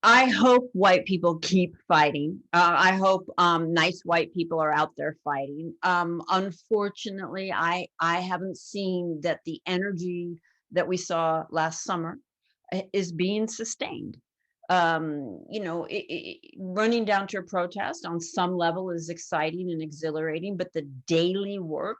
I hope white people keep fighting. I hope nice white people are out there fighting. Unfortunately, I haven't seen that the energy that we saw last summer is being sustained. Running down to a protest on some level is exciting and exhilarating, but the daily work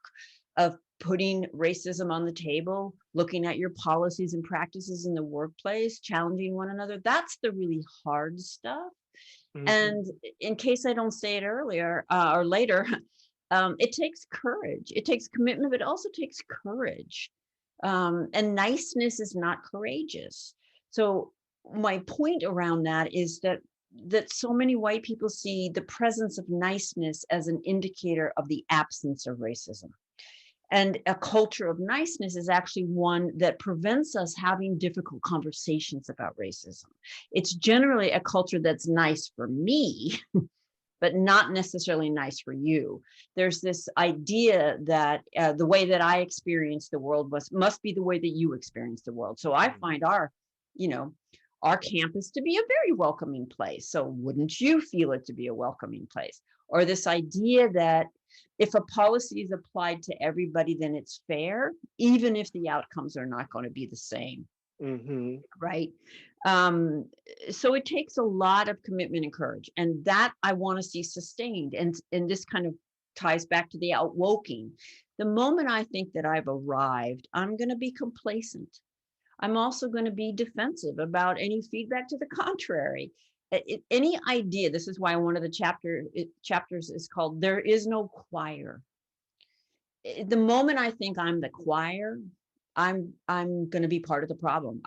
of putting racism on the table, looking at your policies and practices in the workplace, challenging one another, that's the really hard stuff. Hmm. And in case I don't say it earlier or later, it takes courage. It takes commitment, but it also takes courage. And niceness is not courageous. So my point around that is that so many white people see the presence of niceness as an indicator of the absence of racism. And a culture of niceness is actually one that prevents us having difficult conversations about racism. It's generally a culture that's nice for me, but not necessarily nice for you. There's this idea that the way that I experience the world must be the way that you experience the world. So I find you know, our campus to be a very welcoming place. So wouldn't you feel it to be a welcoming place? Or this idea that if a policy is applied to everybody, then it's fair, even if the outcomes are not going to be the same, Hmm. right? Um, so it takes a lot of commitment and courage, and that I want to see sustained. And this kind of ties back to the outwoking. The moment I think that I've arrived, I'm going to be complacent. I'm also going to be defensive about any feedback to the contrary. Any idea. This is why one of the chapters is called "There is no choir." The moment I think I'm the choir, I'm going to be part of the problem.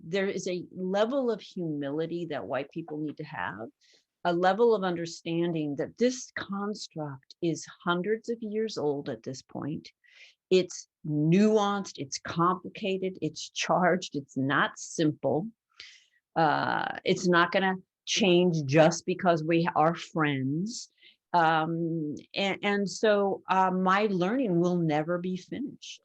There is a level of humility that white people need to have, a level of understanding that this construct is hundreds of years old at this point. It's nuanced, it's complicated, it's charged, it's not simple. It's not going to change just because we are friends. And so my learning will never be finished.